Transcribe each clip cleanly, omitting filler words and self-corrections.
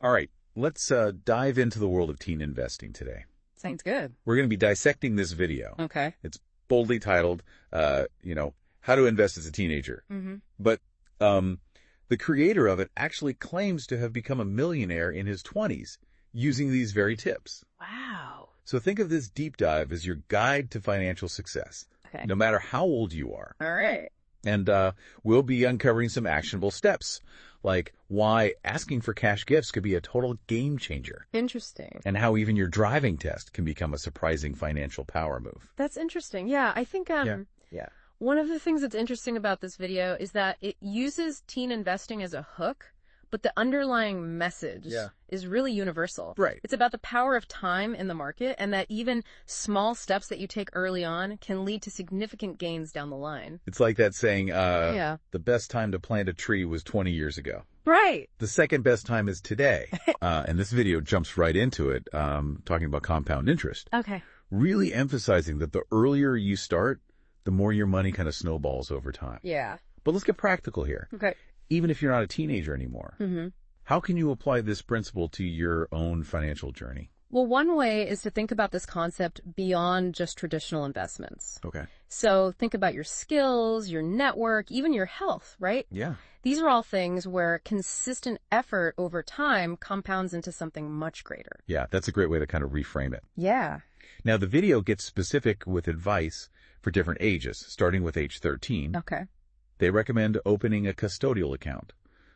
All right, let's dive into the world of teen investing today. Sounds good. We're going to be dissecting this video. Okay. It's boldly titled, How to Invest as a Teenager. Mm-hmm. But the creator of it actually claims to have become a millionaire in his 20s using these very tips. Wow. So think of this deep dive as your guide to financial success, Okay. no matter how old you are. All right. And we'll be uncovering some actionable steps, like why asking for cash gifts could be a total game changer, Interesting. and how even your driving test can become a surprising financial power move. That's interesting. Yeah, I think Yeah. one of the things that's interesting about this video is that it uses teen investing as a hook, but the underlying message is really universal. Right. It's about the power of time in the market, and that even small steps that you take early on can lead to significant gains down the line. It's like that saying, the best time to plant a tree was 20 years ago. Right. The second best time is today. And this video jumps right into it, talking about compound interest. Okay. Really emphasizing that the earlier you start, the more your money kind of snowballs over time. Yeah. But let's get practical here. Okay. Even if you're not a teenager anymore, how can you apply this principle to your own financial journey? Well, one way is to think about this concept beyond just traditional investments. Okay. So think about your skills, your network, even your health, right? Yeah. These are all things where consistent effort over time compounds into something much greater. Yeah, that's a great way to kind of reframe it. Yeah. Now, the video gets specific with advice for different ages, starting with age 13. Okay. They recommend opening a custodial account,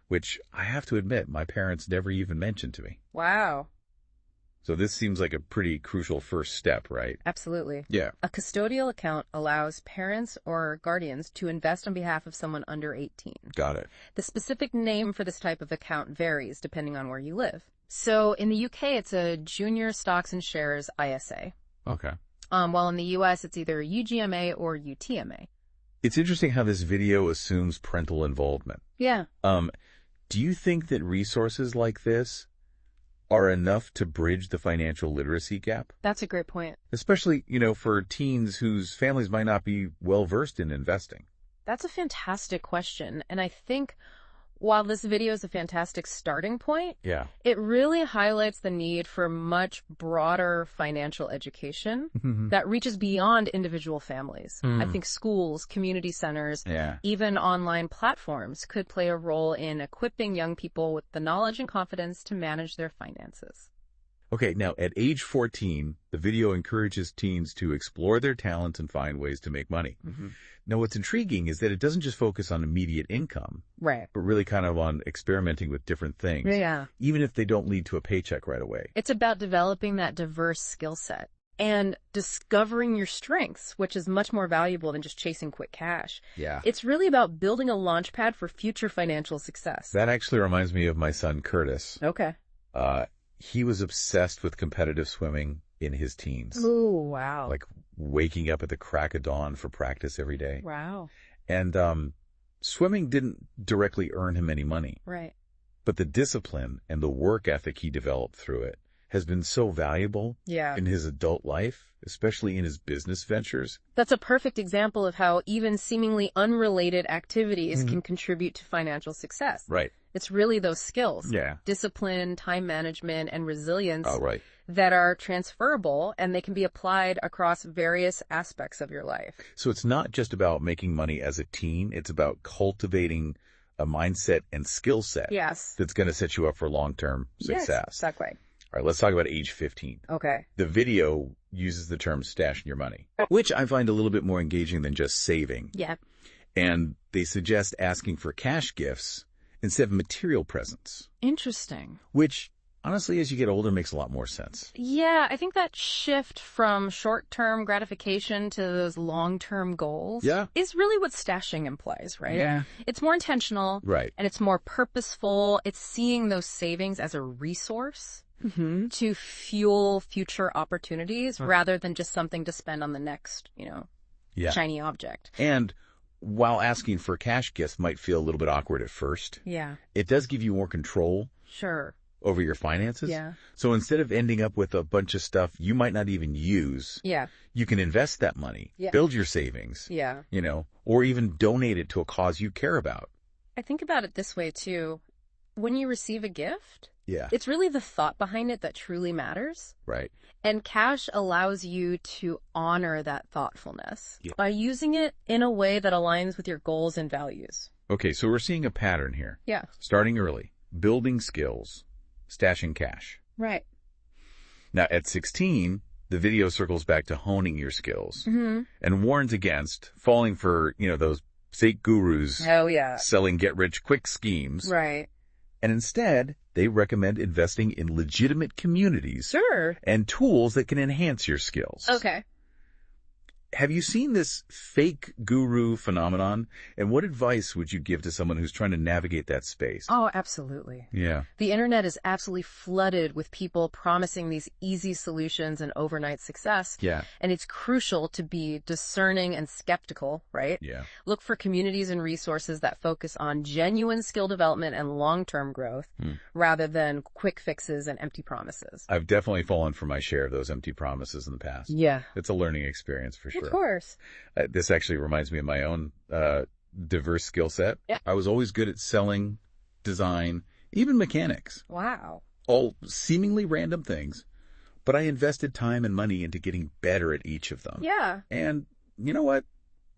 which I have to admit my parents never even mentioned to me. Wow. So this seems like a pretty crucial first step, right? Absolutely. Yeah. A custodial account allows parents or guardians to invest on behalf of someone under 18. Got it. The specific name for this type of account varies depending on where you live. So in the UK, it's a Junior Stocks and Shares ISA. Okay. While in the US, it's either UGMA or UTMA. It's interesting how this video assumes parental involvement. Yeah. Do you think that resources like this are enough to bridge the financial literacy gap? That's a great point. Especially, for teens whose families might not be well-versed in investing. That's a fantastic question. And I think while this video is a fantastic starting point, it really highlights the need for much broader financial education that reaches beyond individual families. I think schools, community centers, even online platforms could play a role in equipping young people with the knowledge and confidence to manage their finances. Okay, now at age 14, the video encourages teens to explore their talents and find ways to make money. Now, what's intriguing is that it doesn't just focus on immediate income, right, but really kind of on experimenting with different things, even if they don't lead to a paycheck right away. It's about developing that diverse skill set and discovering your strengths, which is much more valuable than just chasing quick cash. Yeah. It's really about building a launchpad for future financial success. That actually reminds me of my son, Curtis. Okay. He was obsessed with competitive swimming in his teens. Oh, wow. Like waking up at the crack of dawn for practice every day. Wow. And swimming didn't directly earn him any money. Right. But the discipline and the work ethic he developed through it has been so valuable in his adult life, especially in his business ventures. That's a perfect example of how even seemingly unrelated activities can contribute to financial success. Right. It's really those skills, discipline, time management, and resilience right, that are transferable, and they can be applied across various aspects of your life. So it's not just about making money as a teen. It's about cultivating a mindset and skill set that's going to set you up for long-term success. Yes, exactly. All right, let's talk about age 15. Okay. The video uses the term stashing your money, which I find a little bit more engaging than just saving. Yeah. And they suggest asking for cash gifts instead of material presents. Interesting. Which, honestly, as you get older, makes a lot more sense. Yeah, I think that shift from short-term gratification to those long-term goals is really what stashing implies, right? Yeah. It's more intentional. Right. And it's more purposeful. It's seeing those savings as a resource to fuel future opportunities rather than just something to spend on the next, shiny object. And while asking for cash gifts might feel a little bit awkward at first, it does give you more control over your finances. Yeah. So instead of ending up with a bunch of stuff you might not even use, you can invest that money, build your savings, or even donate it to a cause you care about. I think about it this way, too. When you receive a gift, Yeah. It's really the thought behind it that truly matters. Right. And cash allows you to honor that thoughtfulness by using it in a way that aligns with your goals and values. Okay, so we're seeing a pattern here. Yeah. Starting early, building skills, stashing cash. Right. Now, at 16, the video circles back to honing your skills and warns against falling for, those fake gurus selling get-rich-quick schemes. Right. And instead, they recommend investing in legitimate communities and tools that can enhance your skills. Okay. Have you seen this fake guru phenomenon? And what advice would you give to someone who's trying to navigate that space? Oh, absolutely. Yeah. The internet is absolutely flooded with people promising these easy solutions and overnight success. Yeah. And it's crucial to be discerning and skeptical, right? Yeah. Look for communities and resources that focus on genuine skill development and long-term growth rather than quick fixes and empty promises. I've definitely fallen for my share of those empty promises in the past. Yeah. It's a learning experience for sure. Of course. This actually reminds me of my own diverse skill set. Yeah. I was always good at selling, design, even mechanics. Wow. All seemingly random things, but I invested time and money into getting better at each of them. Yeah. And you know what?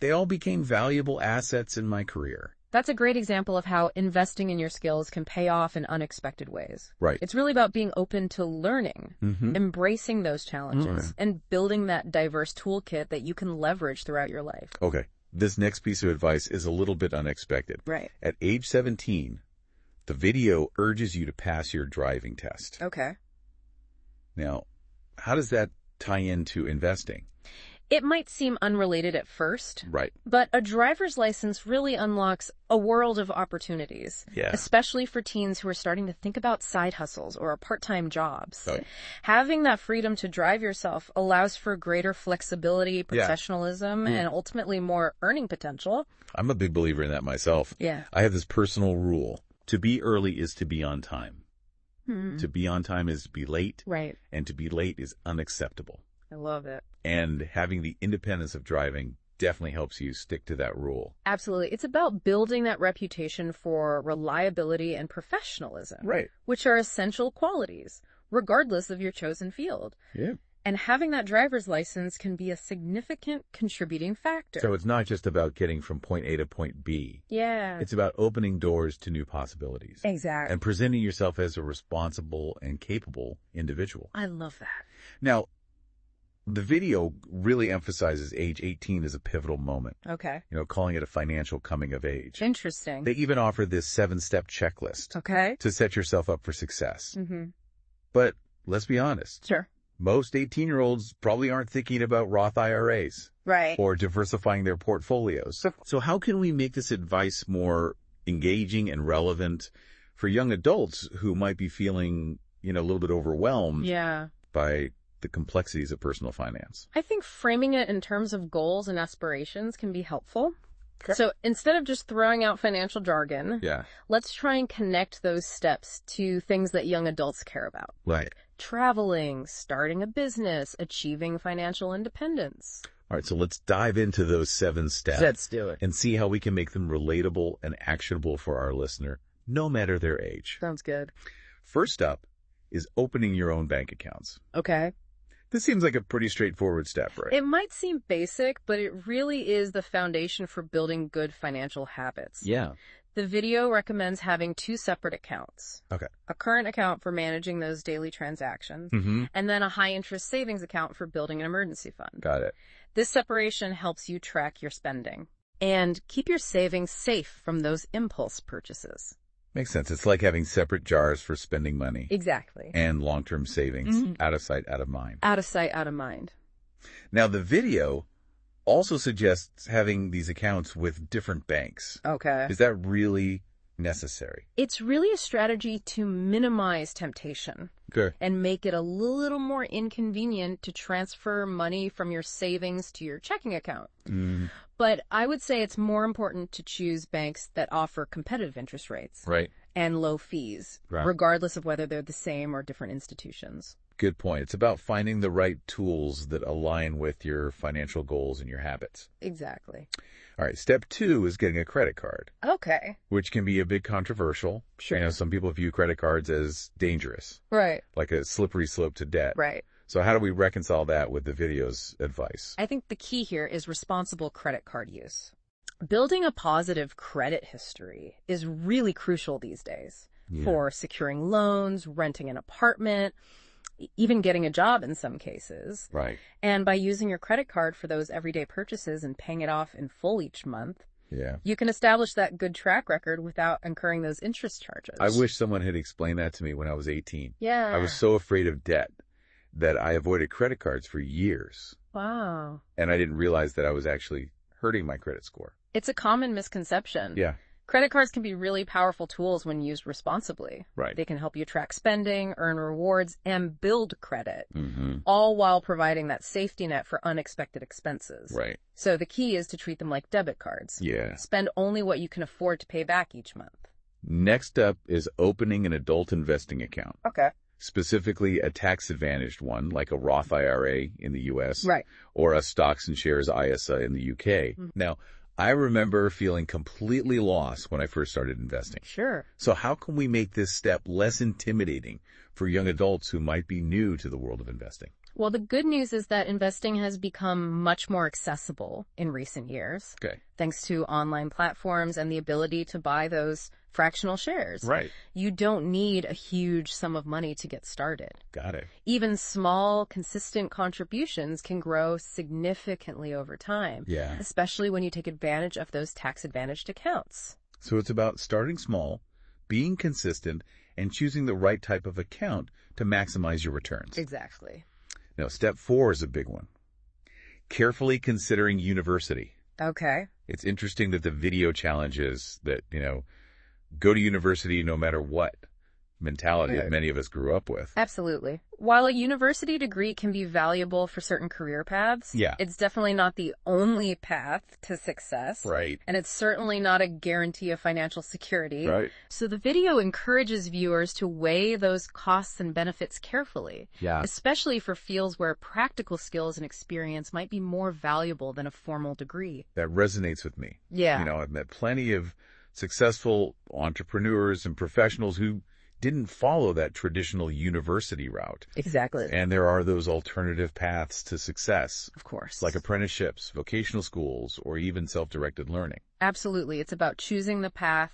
They all became valuable assets in my career. That's a great example of how investing in your skills can pay off in unexpected ways. Right. It's really about being open to learning, embracing those challenges, and building that diverse toolkit that you can leverage throughout your life. Okay. This next piece of advice is a little bit unexpected. Right. At age 17, the video urges you to pass your driving test. Okay. Now, how does that tie into investing? It might seem unrelated at first. Right. But a driver's license really unlocks a world of opportunities, especially for teens who are starting to think about side hustles or part-time jobs. Right. Having that freedom to drive yourself allows for greater flexibility, professionalism, and ultimately more earning potential. I'm a big believer in that myself. Yeah. I have this personal rule. To be early is to be on time. To be on time is to be late. Right. And to be late is unacceptable. I love it. And having the independence of driving definitely helps you stick to that rule. Absolutely. It's about building that reputation for reliability and professionalism. Right. Which are essential qualities, regardless of your chosen field. Yeah. And having that driver's license can be a significant contributing factor. So it's not just about getting from point A to point B. Yeah. It's about opening doors to new possibilities. Exactly. And presenting yourself as a responsible and capable individual. I love that. Now, the video really emphasizes age 18 as a pivotal moment. Okay. Calling it a financial coming of age. Interesting. They even offer this 7-step checklist. Okay. To set yourself up for success. But let's be honest. Sure. Most 18-year-olds probably aren't thinking about Roth IRAs. Right. Or diversifying their portfolios. So how can we make this advice more engaging and relevant for young adults who might be feeling, a little bit overwhelmed by the complexities of personal finance? I think framing it in terms of goals and aspirations can be helpful. Okay. So instead of just throwing out financial jargon, let's try and connect those steps to things that young adults care about. Right. Traveling, starting a business, achieving financial independence. All right, so let's dive into those 7 steps. Let's do it. And see how we can make them relatable and actionable for our listener, no matter their age. Sounds good. First up is opening your own bank accounts. Okay. This seems like a pretty straightforward step, right? It might seem basic, but it really is the foundation for building good financial habits. Yeah. The video recommends having 2 separate accounts. Okay. A current account for managing those daily transactions, and then a high-interest savings account for building an emergency fund. Got it. This separation helps you track your spending and keep your savings safe from those impulse purchases. Makes sense. It's like having separate jars for spending money. Exactly. And long-term savings. Out of sight, out of mind. Out of sight, out of mind. Now, the video also suggests having these accounts with different banks. Okay. Is that really necessary? It's really a strategy to minimize temptation. Okay. And make it a little more inconvenient to transfer money from your savings to your checking account. But I would say it's more important to choose banks that offer competitive interest rates. Right. And low fees, regardless of whether they're the same or different institutions. Good point. It's about finding the right tools that align with your financial goals and your habits. Exactly. All right. Step 2 is getting a credit card. Okay. Which can be a bit controversial. Sure. Some people view credit cards as dangerous. Right. Like a slippery slope to debt. Right. So how do we reconcile that with the video's advice? I think the key here is responsible credit card use. Building a positive credit history is really crucial these days for securing loans, renting an apartment, even getting a job in some cases. Right. And by using your credit card for those everyday purchases and paying it off in full each month, you can establish that good track record without incurring those interest charges. I wish someone had explained that to me when I was 18. Yeah. I was so afraid of debt that I avoided credit cards for years. Wow. And I didn't realize that I was actually hurting my credit score. It's a common misconception. Yeah. Credit cards can be really powerful tools when used responsibly. Right. They can help you track spending, earn rewards, and build credit, all while providing that safety net for unexpected expenses. Right. So the key is to treat them like debit cards. Yeah. Spend only what you can afford to pay back each month. Next up is opening an adult investing account. Okay. Specifically a tax-advantaged one, like a Roth IRA in the U.S. Right. Or a stocks and shares ISA in the U.K. Now, I remember feeling completely lost when I first started investing. Sure. So how can we make this step less intimidating for young adults who might be new to the world of investing? Well, the good news is that investing has become much more accessible in recent years. Okay. Thanks to online platforms and the ability to buy those fractional shares. Right. You don't need a huge sum of money to get started. Got it. Even small, consistent contributions can grow significantly over time. Yeah. Especially when you take advantage of those tax-advantaged accounts. So it's about starting small, being consistent, and choosing the right type of account to maximize your returns. Exactly. Now, step 4 is a big one. Carefully considering university. Okay. It's interesting that the video challenges that, go to university no matter what mentality that many of us grew up with. Absolutely. While a university degree can be valuable for certain career paths, it's definitely not the only path to success. Right. And it's certainly not a guarantee of financial security. Right. So the video encourages viewers to weigh those costs and benefits carefully. Yeah. Especially for fields where practical skills and experience might be more valuable than a formal degree. That resonates with me. Yeah. I've met plenty of successful entrepreneurs and professionals who didn't follow that traditional university route. Exactly. And there are those alternative paths to success. Of course. Like apprenticeships, vocational schools, or even self-directed learning. Absolutely. It's about choosing the path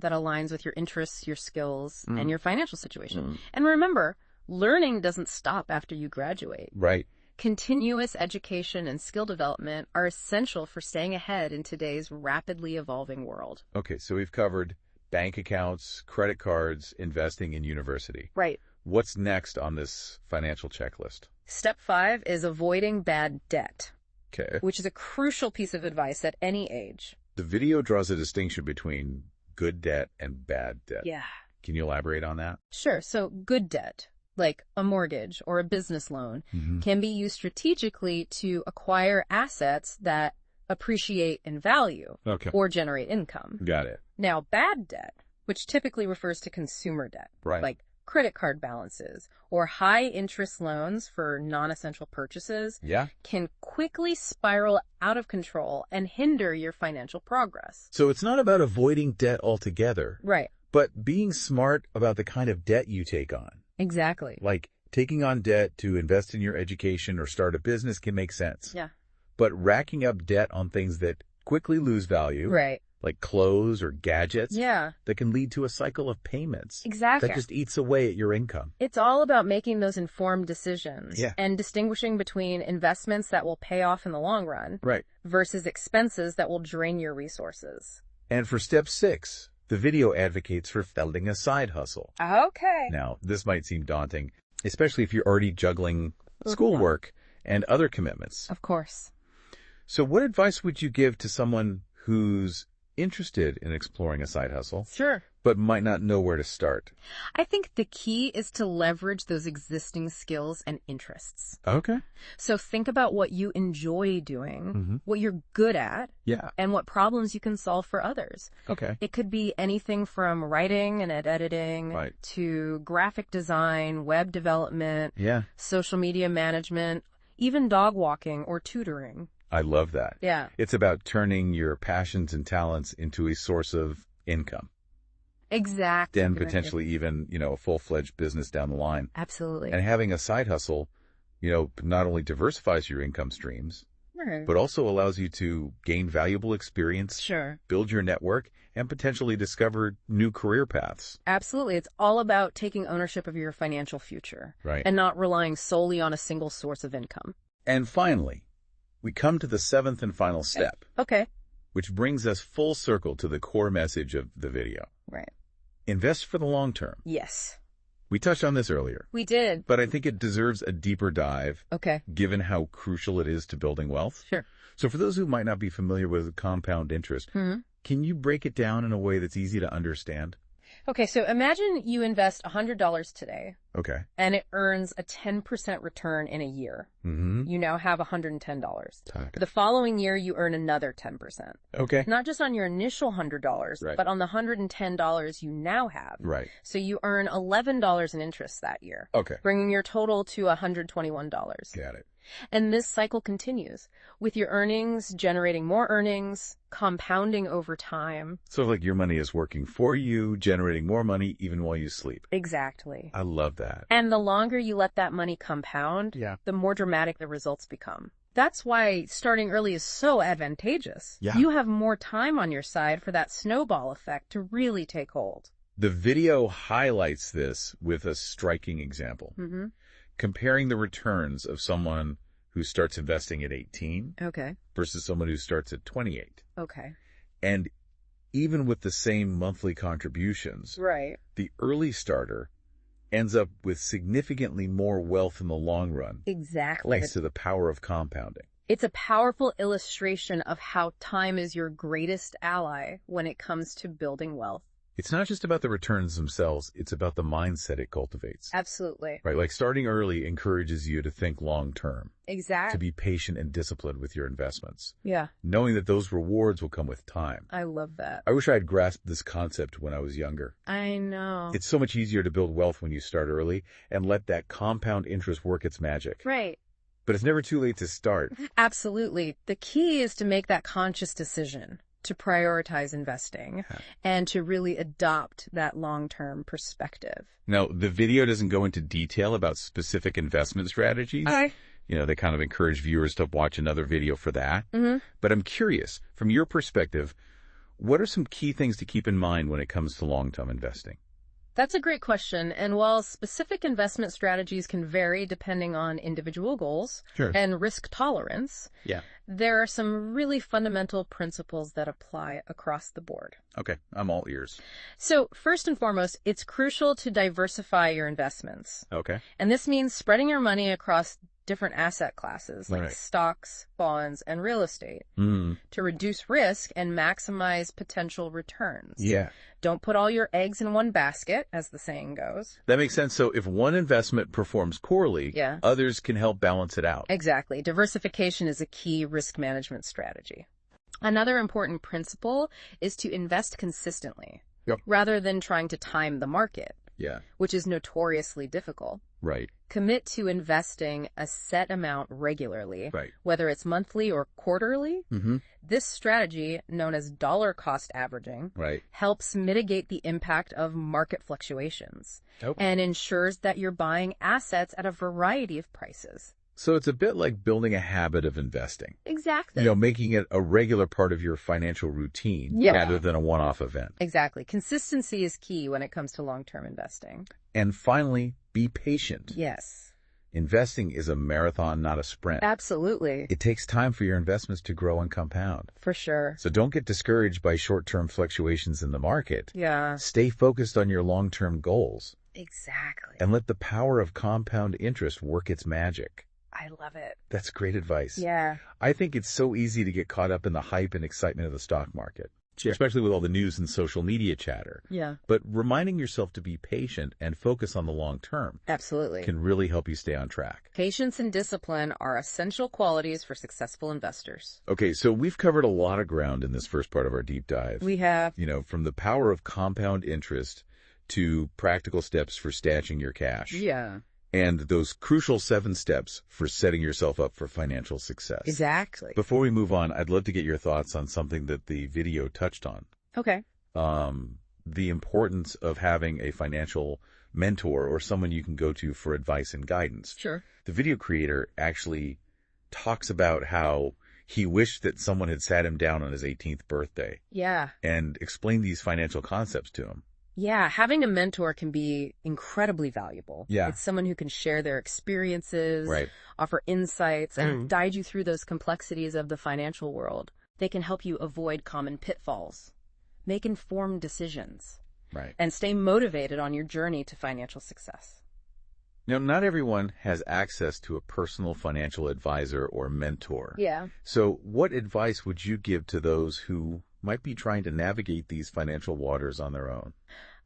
that aligns with your interests, your skills, and your financial situation. And remember, learning doesn't stop after you graduate. Right. Continuous education and skill development are essential for staying ahead in today's rapidly evolving world. Okay, so we've covered bank accounts, credit cards, investing in university. Right. What's next on this financial checklist? Step 5 is avoiding bad debt. Okay. Which is a crucial piece of advice at any age. The video draws a distinction between good debt and bad debt. Yeah. Can you elaborate on that? Sure. So good debt, like a mortgage or a business loan, can be used strategically to acquire assets that appreciate in value or generate income. Got it. Now, bad debt, which typically refers to consumer debt, like credit card balances or high interest loans for non-essential purchases, can quickly spiral out of control and hinder your financial progress. So it's not about avoiding debt altogether. Right. But being smart about the kind of debt you take on. Exactly. Like taking on debt to invest in your education or start a business can make sense. Yeah. But racking up debt on things that quickly lose value, like clothes or gadgets, that can lead to a cycle of payments. Exactly. That just eats away at your income. It's all about making those informed decisions and distinguishing between investments that will pay off in the long run versus expenses that will drain your resources. And for step 6, the video advocates for building a side hustle. Okay. Now, this might seem daunting, especially if you're already juggling schoolwork and other commitments. Of course. So what advice would you give to someone who's interested in exploring a side hustle, but might not know where to start? I think the key is to leverage those existing skills and interests. Okay. So think about what you enjoy doing, what you're good at, and what problems you can solve for others. Okay. It could be anything from writing and editing to graphic design, web development, social media management, even dog walking or tutoring. I love that. Yeah. It's about turning your passions and talents into a source of income. Exactly. And potentially even, a full-fledged business down the line. Absolutely. And having a side hustle, not only diversifies your income streams, right, but also allows you to gain valuable experience, sure, build your network, and potentially discover new career paths. Absolutely. It's all about taking ownership of your financial future. Right. And not relying solely on a single source of income. And finally, we come to the seventh and final step. Okay. Which brings us full circle to the core message of the video. Right. Invest for the long term. Yes. We touched on this earlier. We did. But I think it deserves a deeper dive. Okay. Given how crucial it is to building wealth. Sure. So for those who might not be familiar with compound interest, can you break it down in a way that's easy to understand? Okay, so imagine you invest $100 today. Okay. And it earns a 10% return in a year. Mm-hmm. You now have $110. Okay. The following year, you earn another 10%. Okay. Not just on your initial $100, right, but on the $110 you now have. Right. So you earn $11 in interest that year. Okay. Bringing your total to $121. Got it. And this cycle continues, with your earnings generating more earnings, compounding over time. So like your money is working for you, generating more money even while you sleep. Exactly. I love that. And the longer you let that money compound, the more dramatic the results become. That's why starting early is so advantageous. Yeah. You have more time on your side for that snowball effect to really take hold. The video highlights this with a striking example. Mm-hmm. Comparing the returns of someone who starts investing at 18 versus someone who starts at 28. Okay. And even with the same monthly contributions, right, the early starter ends up with significantly more wealth in the long run. Exactly. Thanks to the power of compounding. It's a powerful illustration of how time is your greatest ally when it comes to building wealth. It's not just about the returns themselves, it's about the mindset it cultivates. Absolutely. Right, like starting early encourages you to think long term. Exactly. To be patient and disciplined with your investments. Yeah. Knowing that those rewards will come with time. I love that. I wish I had grasped this concept when I was younger. I know. It's so much easier to build wealth when you start early and let that compound interest work its magic. Right. But it's never too late to start. Absolutely. The key is to make that conscious decision to prioritize investing and to really adopt that long-term perspective. Now, the video doesn't go into detail about specific investment strategies. They kind of encourage viewers to watch another video for that. Mm-hmm. But I'm curious, from your perspective, what are some key things to keep in mind when it comes to long-term investing? That's a great question. And while specific investment strategies can vary depending on individual goals and risk tolerance, there are some really fundamental principles that apply across the board. Okay, I'm all ears. So first and foremost, it's crucial to diversify your investments. Okay. And this means spreading your money across different asset classes like stocks, bonds, and real estate to reduce risk and maximize potential returns. Yeah. Don't put all your eggs in one basket, as the saying goes. That makes sense. So if one investment performs poorly, others can help balance it out. Exactly. Diversification is a key risk management strategy. Another important principle is to invest consistently rather than trying to time the market. Which is notoriously difficult. Right. Commit to investing a set amount regularly, whether it's monthly or quarterly. Mm-hmm. This strategy, known as dollar cost averaging, helps mitigate the impact of market fluctuations and ensures that you're buying assets at a variety of prices. So it's a bit like building a habit of investing. Exactly. Making it a regular part of your financial routine rather than a one-off event. Exactly. Consistency is key when it comes to long-term investing. And finally, be patient. Yes. Investing is a marathon, not a sprint. Absolutely. It takes time for your investments to grow and compound. For sure. So don't get discouraged by short-term fluctuations in the market. Yeah. Stay focused on your long-term goals. Exactly. And let the power of compound interest work its magic. I love it. That's great advice. Yeah. I think it's so easy to get caught up in the hype and excitement of the stock market, especially with all the news and social media chatter. Yeah. But reminding yourself to be patient and focus on the long term can really help you stay on track. Patience and discipline are essential qualities for successful investors. Okay, so we've covered a lot of ground in this first part of our deep dive. We have. From the power of compound interest to practical steps for stashing your cash. Yeah. and those crucial 7 steps for setting yourself up for financial success. Exactly. Before we move on, I'd love to get your thoughts on something that the video touched on. Okay. The importance of having a financial mentor or someone you can go to for advice and guidance. Sure. The video creator actually talks about how he wished that someone had sat him down on his 18th birthday. Yeah. And explained these financial concepts to him. Yeah, having a mentor can be incredibly valuable. Yeah. It's someone who can share their experiences, right. offer insights, and guide you through those complexities of the financial world. They can help you avoid common pitfalls, make informed decisions, right, and stay motivated on your journey to financial success. Now, not everyone has access to a personal financial advisor or mentor. Yeah. So what advice would you give to those who might be trying to navigate these financial waters on their own?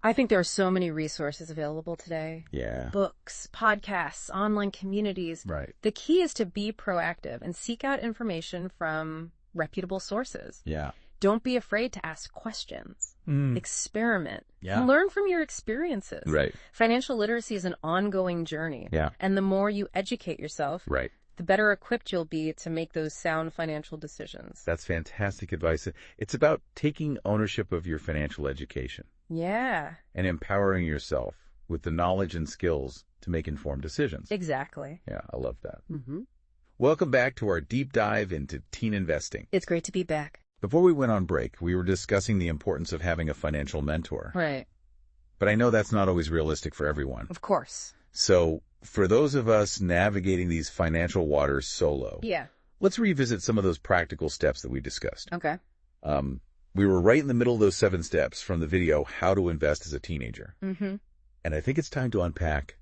I think there are so many resources available today. Yeah. Books, podcasts, online communities. Right. The key is to be proactive and seek out information from reputable sources. Yeah. Don't be afraid to ask questions. Experiment. Yeah. And learn from your experiences. Right. Financial literacy is an ongoing journey. Yeah. And the more you educate yourself, right, the better equipped you'll be to make those sound financial decisions. That's fantastic advice. It's about taking ownership of your financial education. Yeah. And empowering yourself with the knowledge and skills to make informed decisions. Exactly. Yeah, I love that. Mm-hmm. Welcome back to our deep dive into teen investing. It's great to be back. Before we went on break, we were discussing the importance of having a financial mentor. Right. But I know that's not always realistic for everyone. Of course. So for those of us navigating these financial waters solo, let's revisit some of those practical steps that we discussed. Okay. We were right in the middle of those 7 steps from the video, How to Invest as a Teenager. Mm-hmm. And I think it's time to unpack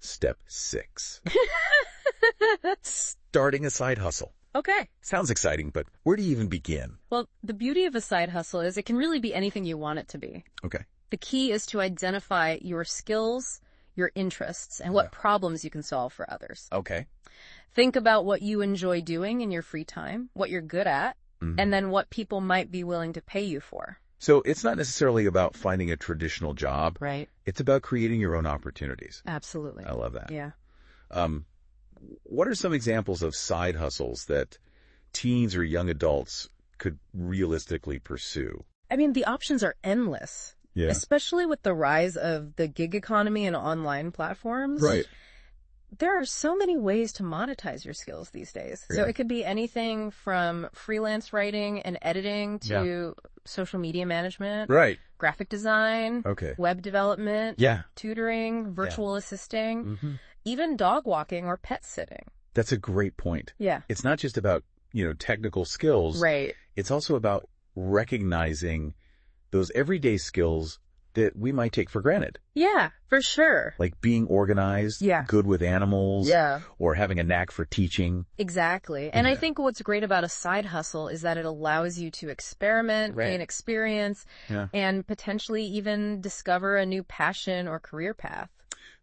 step 6. Starting a side hustle. Okay. Sounds exciting, but where do you even begin? Well, the beauty of a side hustle is it can really be anything you want it to be. Okay. The key is to identify your skills, your interests, and what problems you can solve for others. Okay. Think about what you enjoy doing in your free time, what you're good at, and then what people might be willing to pay you for. So it's not necessarily about finding a traditional job. Right. It's about creating your own opportunities. Absolutely. I love that. Yeah. What are some examples of side hustles that teens or young adults could realistically pursue? I mean, the options are endless. Yeah. Especially with the rise of the gig economy and online platforms. Right. There are so many ways to monetize your skills these days. Yeah. So it could be anything from freelance writing and editing to social media management. Right. Graphic design. Okay. Web development. Yeah. Tutoring, virtual assisting, even dog walking or pet sitting. That's a great point. Yeah. It's not just about, technical skills. Right. It's also about recognizing those everyday skills that we might take for granted. Yeah, for sure. Like being organized, good with animals, or having a knack for teaching. Exactly. And I think what's great about a side hustle is that it allows you to experiment, gain experience, and potentially even discover a new passion or career path.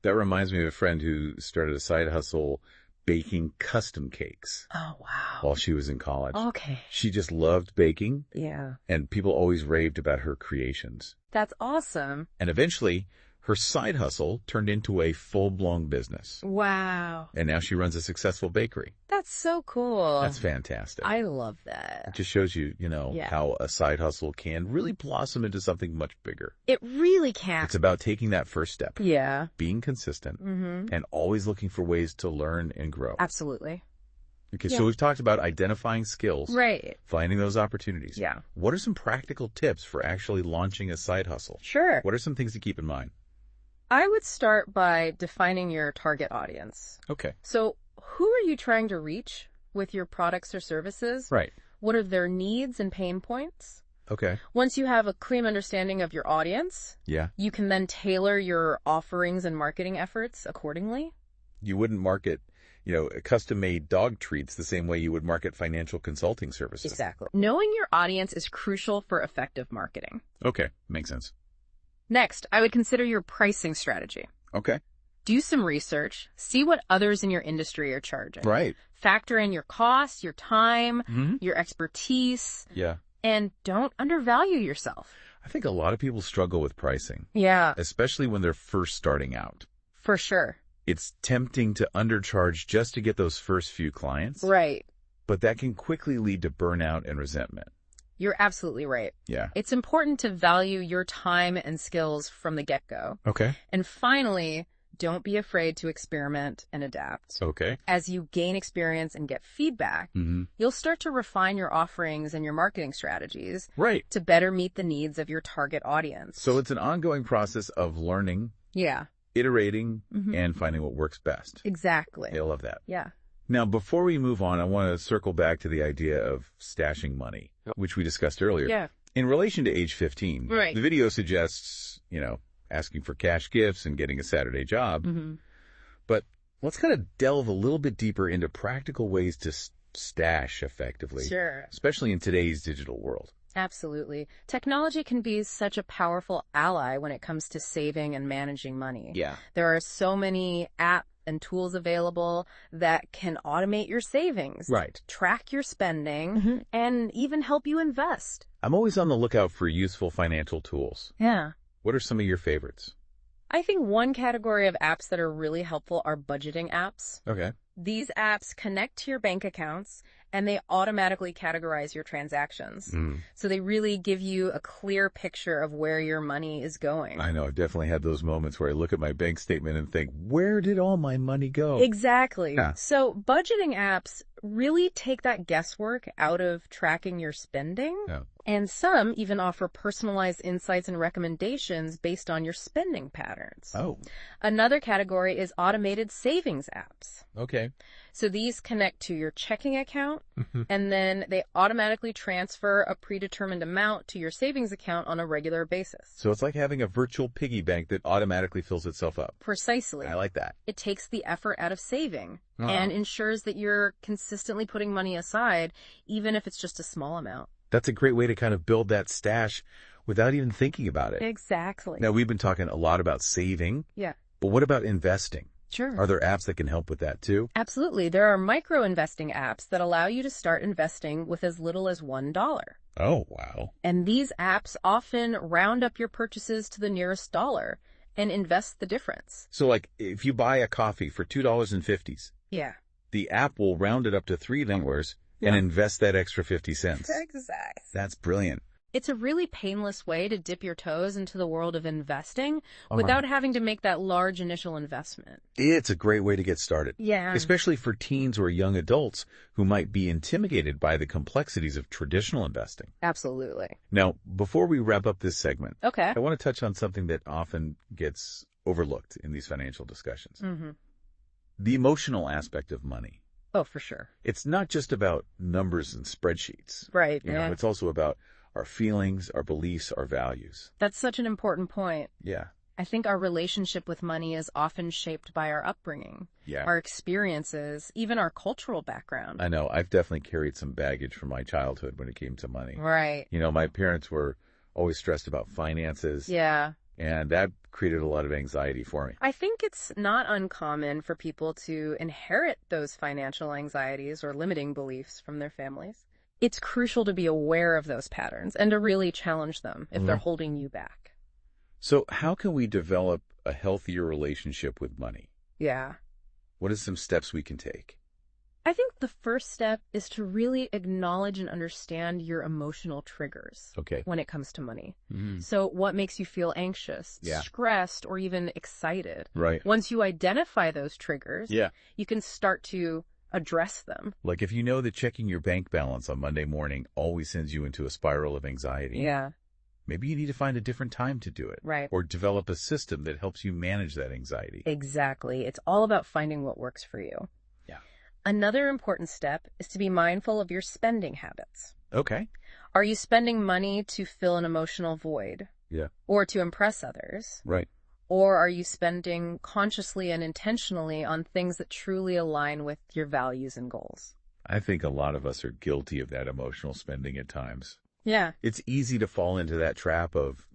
That reminds me of a friend who started a side hustle baking custom cakes. Oh, wow. While she was in college. Okay. She just loved baking. Yeah. And people always raved about her creations. That's awesome. And eventually, her side hustle turned into a full-blown business. Wow. And now she runs a successful bakery. That's so cool. That's fantastic. I love that. It just shows you, how a side hustle can really blossom into something much bigger. It really can. It's about taking that first step. Yeah. Being consistent. And always looking for ways to learn and grow. Absolutely. Okay, so we've talked about identifying skills. Right. Finding those opportunities. Yeah. What are some practical tips for actually launching a side hustle? Sure. What are some things to keep in mind? I would start by defining your target audience. Okay. So who are you trying to reach with your products or services? Right. What are their needs and pain points? Okay. Once you have a clear understanding of your audience, you can then tailor your offerings and marketing efforts accordingly. You wouldn't market, custom-made dog treats the same way you would market financial consulting services. Exactly. Knowing your audience is crucial for effective marketing. Okay. Makes sense. Next, I would consider your pricing strategy. Okay. Do some research. See what others in your industry are charging. Right. Factor in your costs, your time, your expertise. Yeah. And don't undervalue yourself. I think a lot of people struggle with pricing. Yeah. Especially when they're first starting out. For sure. It's tempting to undercharge just to get those first few clients. Right. But that can quickly lead to burnout and resentment. You're absolutely right. Yeah. It's important to value your time and skills from the get-go. Okay. And finally, don't be afraid to experiment and adapt. Okay. As you gain experience and get feedback, you'll start to refine your offerings and your marketing strategies. Right. To better meet the needs of your target audience. So it's an ongoing process of learning. Yeah. Iterating and finding what works best. Exactly. I love that. Yeah. Now, before we move on, I want to circle back to the idea of stashing money, which we discussed earlier. Yeah. In relation to age 15, right. The video suggests, asking for cash gifts and getting a Saturday job. But let's kind of delve a little bit deeper into practical ways to stash effectively. Sure. Especially in today's digital world. Absolutely. Technology can be such a powerful ally when it comes to saving and managing money. Yeah. There are so many apps and tools available that can automate your savings, right, track your spending, and even help you invest. I'm always on the lookout for useful financial tools. Yeah. What are some of your favorites? I think one category of apps that are really helpful are budgeting apps. Okay. These apps connect to your bank accounts and they automatically categorize your transactions. So they really give you a clear picture of where your money is going. I know. I've definitely had those moments where I look at my bank statement and think, where did all my money go? Exactly. Yeah. So budgeting apps really take that guesswork out of tracking your spending. Yeah. And some even offer personalized insights and recommendations based on your spending patterns. Oh. Another category is automated savings apps. Okay. So these connect to your checking account, and then they automatically transfer a predetermined amount to your savings account on a regular basis. So it's like having a virtual piggy bank that automatically fills itself up. Precisely. I like that. It takes the effort out of saving and ensures that you're consistently putting money aside, even if it's just a small amount. That's a great way to kind of build that stash without even thinking about it. Exactly. Now, we've been talking a lot about saving. Yeah. But what about investing? Sure. Are there apps that can help with that too? Absolutely. There are micro-investing apps that allow you to start investing with as little as $1. Oh, wow. And these apps often round up your purchases to the nearest dollar and invest the difference. So like if you buy a coffee for $2.50, yeah, the app will round it up to $3 and invest that extra 50 cents. Exactly. That's brilliant. It's a really painless way to dip your toes into the world of investing without having to make that large initial investment. It's a great way to get started. Yeah. Especially for teens or young adults who might be intimidated by the complexities of traditional investing. Absolutely. Now, before we wrap up this segment, okay, I want to touch on something that often gets overlooked in these financial discussions. The emotional aspect of money. Oh, for sure. It's not just about numbers and spreadsheets. Right. You know, it's also about our feelings, our beliefs, our values. That's such an important point. Yeah. I think our relationship with money is often shaped by our upbringing, our experiences, even our cultural background. I know. I've definitely carried some baggage from my childhood when it came to money. Right. You know, my parents were always stressed about finances. Yeah. And that created a lot of anxiety for me. I think it's not uncommon for people to inherit those financial anxieties or limiting beliefs from their families. It's crucial to be aware of those patterns and to really challenge them if they're holding you back. So how can we develop a healthier relationship with money? Yeah. What are some steps we can take? I think the first step is to really acknowledge and understand your emotional triggers when it comes to money. So what makes you feel anxious, stressed, or even excited? Right. Once you identify those triggers, you can start to address them. Like if you know that checking your bank balance on Monday morning always sends you into a spiral of anxiety. Yeah. Maybe you need to find a different time to do it. Right. Or develop a system that helps you manage that anxiety. Exactly. It's all about finding what works for you. Yeah. Another important step is to be mindful of your spending habits. Okay. Are you spending money to fill an emotional void? Yeah. Or to impress others? Right. Or are you spending consciously and intentionally on things that truly align with your values and goals? I think a lot of us are guilty of that emotional spending at times. Yeah. It's easy to fall into that trap of,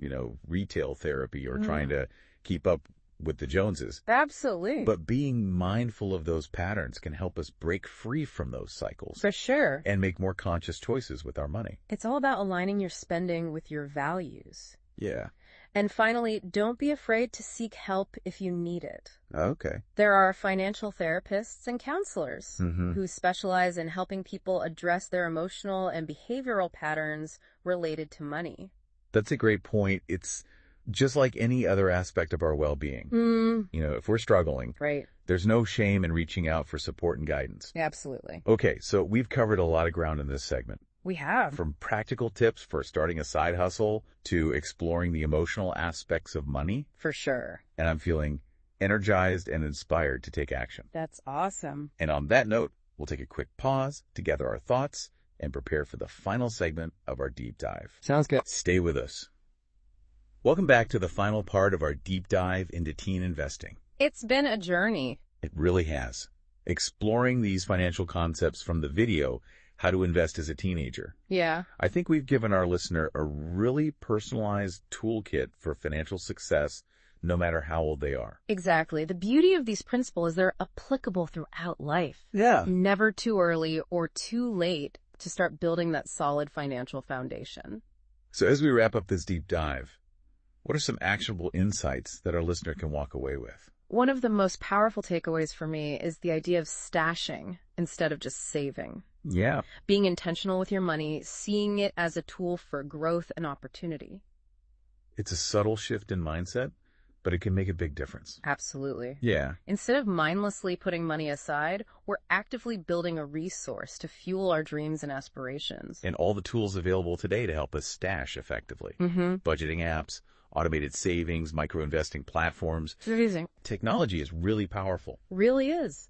retail therapy or trying to keep up with the Joneses. Absolutely. But being mindful of those patterns can help us break free from those cycles. For sure. And make more conscious choices with our money. It's all about aligning your spending with your values. Yeah. And finally, don't be afraid to seek help if you need it. Okay. There are financial therapists and counselors who specialize in helping people address their emotional and behavioral patterns related to money. That's a great point. It's just like any other aspect of our well-being. If we're struggling, there's no shame in reaching out for support and guidance. Absolutely. Okay, so we've covered a lot of ground in this segment. We have. From practical tips for starting a side hustle to exploring the emotional aspects of money. For sure. And I'm feeling energized and inspired to take action. That's awesome. And on that note, we'll take a quick pause to gather our thoughts and prepare for the final segment of our deep dive. Sounds good. Stay with us. Welcome back to the final part of our deep dive into teen investing. It's been a journey. It really has. Exploring these financial concepts from the video, How to Invest as a Teenager. Yeah. I think we've given our listener a really personalized toolkit for financial success, no matter how old they are. Exactly. The beauty of these principles is they're applicable throughout life. Yeah. Never too early or too late to start building that solid financial foundation. So as we wrap up this deep dive, what are some actionable insights that our listener can walk away with? One of the most powerful takeaways for me is the idea of stashing instead of just saving. Yeah. Being intentional with your money, seeing it as a tool for growth and opportunity. It's a subtle shift in mindset, but it can make a big difference. Absolutely. Yeah. Instead of mindlessly putting money aside, we're actively building a resource to fuel our dreams and aspirations. And all the tools available today to help us stash effectively. Budgeting apps, automated savings, micro-investing platforms. It's amazing. Technology is really powerful. Really is.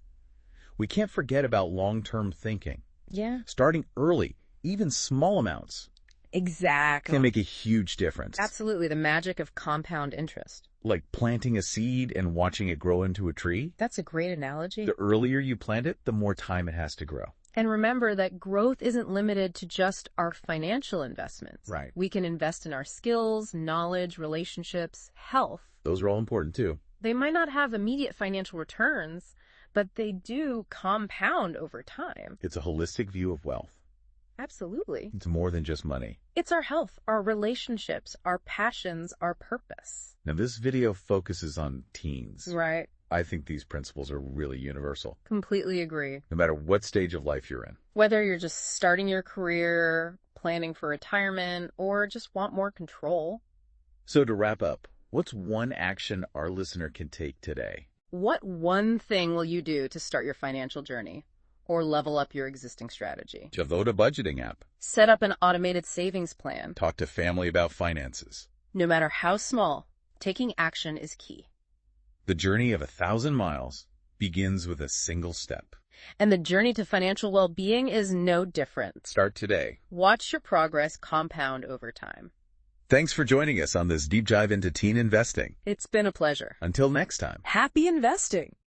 We can't forget about long-term thinking. Yeah. Starting early, even small amounts, Exactly. can make a huge difference. Absolutely. The magic of compound interest. Like planting a seed and watching it grow into a tree. That's a great analogy. The earlier you plant it, the more time it has to grow. And remember that growth isn't limited to just our financial investments. Right. We can invest in our skills, knowledge, relationships, health. Those are all important too. They might not have immediate financial returns, but they do compound over time. It's a holistic view of wealth. Absolutely. It's more than just money. It's our health, our relationships, our passions, our purpose. Now, this video focuses on teens. Right. I think these principles are really universal. Completely agree. No matter what stage of life you're in. Whether you're just starting your career, planning for retirement, or just want more control. So to wrap up, what's one action our listener can take today? What one thing will you do to start your financial journey? Or level up your existing strategy? Download a budgeting app. Set up an automated savings plan. Talk to family about finances. No matter how small, taking action is key. The journey of 1,000 miles begins with a single step. And the journey to financial well-being is no different. Start today. Watch your progress compound over time. Thanks for joining us on this deep dive into teen investing. It's been a pleasure. Until next time. Happy investing!